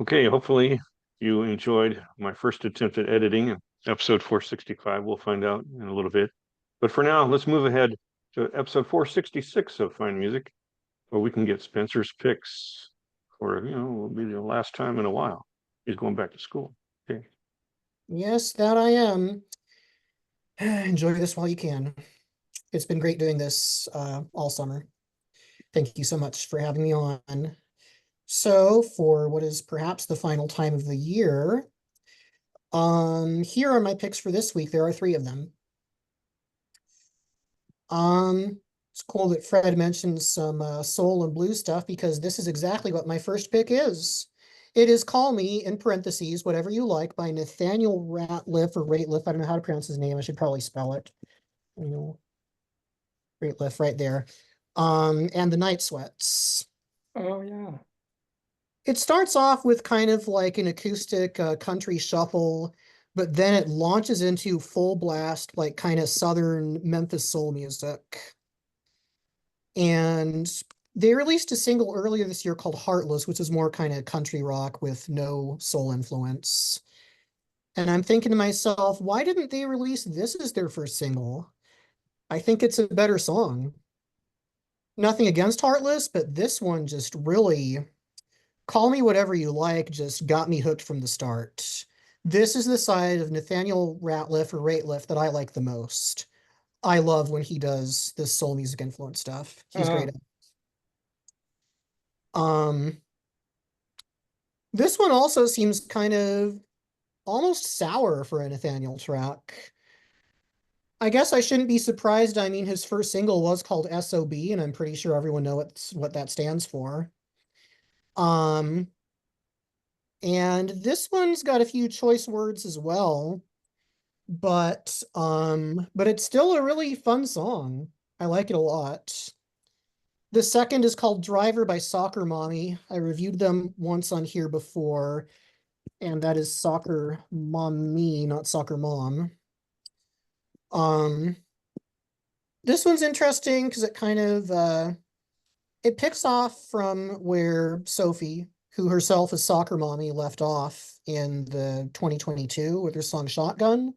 Okay, hopefully you enjoyed my first attempt at editing episode 465. We'll find out in a little bit. But for now, let's move ahead to episode 466 of Fine Music, where we can get Spencer's picks for, will be the last time in a while. He's going back to school. Okay. Yes, that I am. Enjoy this while you can. It's been great doing this all summer. Thank you so much for having me on. So, for what is perhaps the final time of the year, here are my picks for this week. There are three of them. It's cool that Fred mentioned some soul and blues stuff because this is exactly what my first pick is. It is Call Me, in parentheses, Whatever You Like, by Nathaniel Rateliff or Rateliff. I don't know how to pronounce his name. I should probably spell it. Rateliff right there. And the Night Sweats. Oh, yeah. It starts off with kind of like an acoustic country shuffle, but then it launches into full blast, like kind of Southern Memphis soul music. And they released a single earlier this year called Heartless, which is more kind of country rock with no soul influence. And I'm thinking to myself, why didn't they release this as their first single? I think it's a better song. Nothing against Heartless, but this one just really, Call Me Whatever You Like, just got me hooked from the start. This is the side of Nathaniel Rateliff or Rateliff that I like the most. I love when he does this soul music influence stuff. He's great at it. This one also seems kind of almost sour for a Nathaniel track. I guess I shouldn't be surprised. I mean, his first single was called SOB, and I'm pretty sure everyone knows what that stands for. And this one's got a few choice words as well, but it's still a really fun song. I like it a lot. The second is called Driver by Soccer Mommy. I reviewed them once on here before, and that is Soccer Mommy, not Soccer Mom. This one's interesting because it kind of it picks off from where Sophie, who herself is Soccer Mommy, left off in the 2022 with her song Shotgun.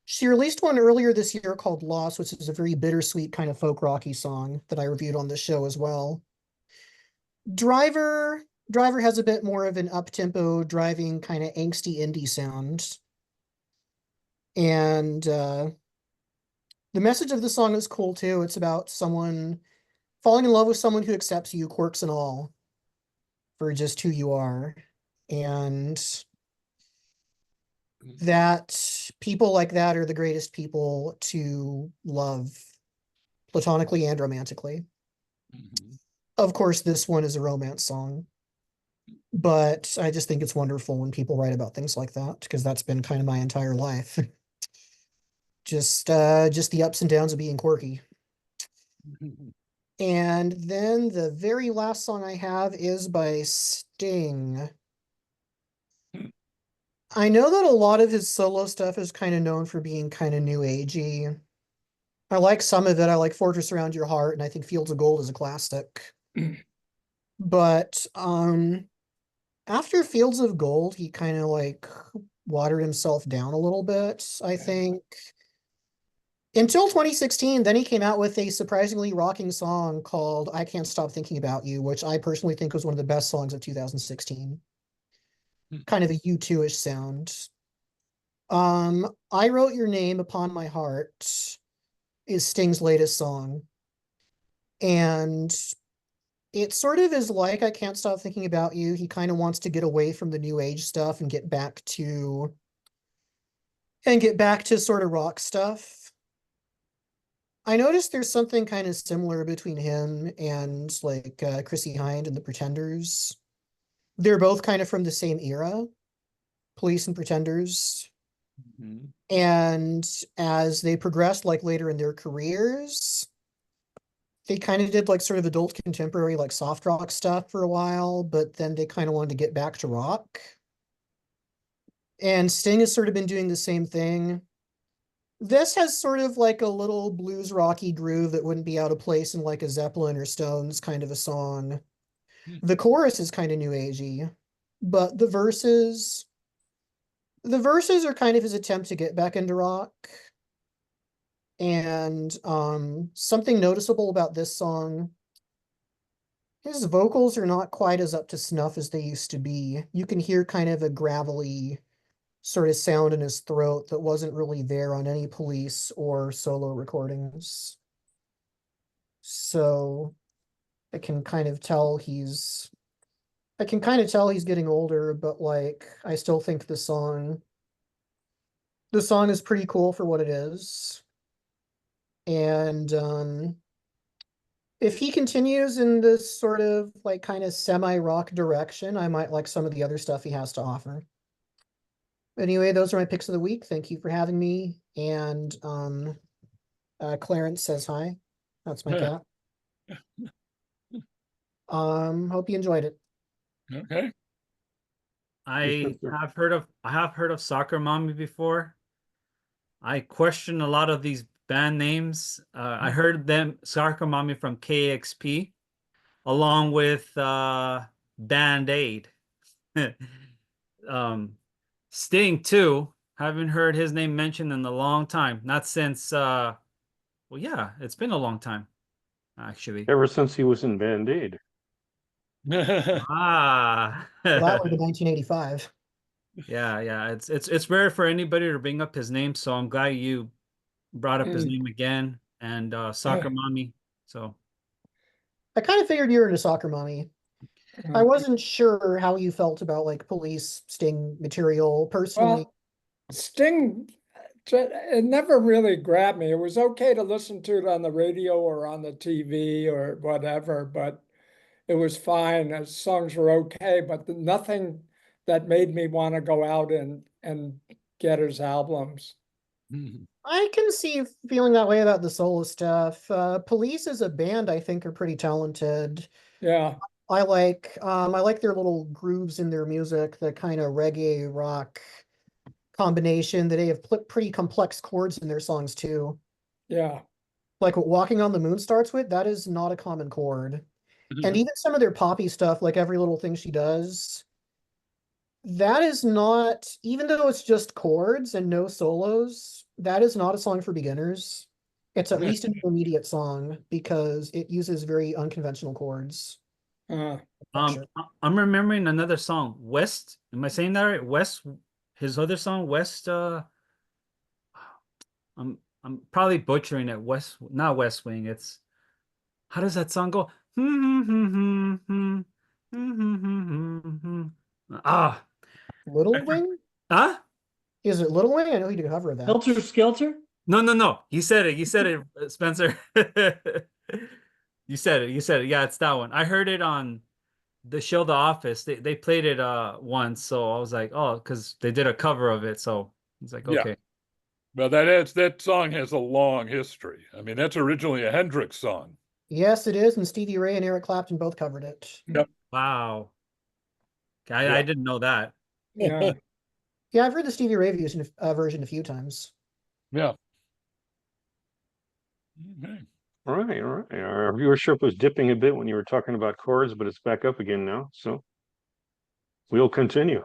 She released one earlier this year called Lost, which is a very bittersweet kind of folk rocky song that I reviewed on the show as well. Driver has a bit more of an up-tempo driving kind of angsty indie sound. And the message of the song is cool too. It's about someone falling in love with someone who accepts you, quirks and all, for just who you are. And that people like that are the greatest people to love platonically and romantically. Mm-hmm. Of course, this one is a romance song, but I just think it's wonderful when people write about things like that because that's been kind of my entire life. just the ups and downs of being quirky. Mm-hmm. And then the very last song I have is by Sting. I know that a lot of his solo stuff is kind of known for being kind of new agey. I like some of it. I like Fortress Around Your Heart, and I think Fields of Gold is a classic. But after Fields of Gold, he kind of like watered himself down a little bit, I think. Until 2016, then he came out with a surprisingly rocking song called I Can't Stop Thinking About You, which I personally think was one of the best songs of 2016. Kind of a U2-ish sound. I Wrote Your Name Upon My Heart is Sting's latest song. And it sort of is like I Can't Stop Thinking About You. He kind of wants to get away from the new age stuff and get back to sort of rock stuff. I noticed there's something kind of similar between him and like Chrissie Hynde and the Pretenders. They're both kind of from the same era, Police and Pretenders. Mm-hmm. And as they progressed like later in their careers, they kind of did like sort of adult contemporary, like soft rock stuff for a while, but then they kind of wanted to get back to rock. And Sting has sort of been doing the same thing. This has sort of like a little blues rocky groove that wouldn't be out of place in like a Zeppelin or Stones kind of a song. The chorus is kind of new agey, but the verses are kind of his attempt to get back into rock. And something noticeable about this song, his vocals are not quite as up to snuff as they used to be. You can hear kind of a gravelly sort of sound in his throat that wasn't really there on any Police or solo recordings. So I can kind of tell he's getting older, but like I still think the song is pretty cool for what it is. And if he continues in this sort of like kind of semi-rock direction, I might like some of the other stuff he has to offer. Anyway, those are my picks of the week. Thank you for having me. And Clarence says hi. That's my cat. Hope you enjoyed it. Okay. Yes, sir. I have heard of Soccer Mommy before. I question a lot of these band names. I heard them Soccer Mommy from KXP along with Band Aid. Sting too. Haven't heard his name mentioned in a long time. Not since well, yeah, it's been a long time, actually. Ever since he was in Band-Aid. Ah. Well, that would have been 1985. Yeah. It's rare for anybody to bring up his name, so I'm glad you brought up his name again. And Soccer Mommy. So I kind of figured you were into Soccer Mommy. I wasn't sure how you felt about like Police Sting material personally. Well, Sting, it never really grabbed me. It was okay to listen to it on the radio or on the TV or whatever, but it was fine. The songs were okay, but nothing that made me want to go out and get his albums. I can see you feeling that way about the solo stuff. Police as a band, I think, are pretty talented. Yeah, I like their little grooves in their music, the kind of reggae rock combination that they have pretty complex chords in their songs too. yeah, Like what Walking on the Moon starts with, that is not a common chord. And even some of their poppy stuff, like Every Little Thing She Does, that is not, even though it's just chords and no solos, that is not a song for beginners. It's at least an intermediate song because it uses very unconventional chords. uh, Sure. I'm remembering another song, West. Am I saying that right? West, his other song, West. I'm probably butchering it. West, not West Wing. It's how does that song go? Ah, Little Wing? huh? Is it Little Wing? I know he did a cover of that. Helter Skelter? No. You said it. You said it, Spencer. You said it. You said it. Yeah, it's that one. I heard it on the show The Office. They played it once, so I was like, oh, because they did a cover of it. So it's like, Yeah. okay. Well, that song has a long history. I mean, that's originally a Hendrix song. Yes, it is, and Stevie Ray and Eric Clapton both covered it. Yep. Wow. Yeah. I didn't know that. yeah. Yeah, I've heard the Stevie Ray version a few times. Yeah. Okay. All right. Our viewership was dipping a bit when you were talking about chords, but it's back up again now. So we'll continue.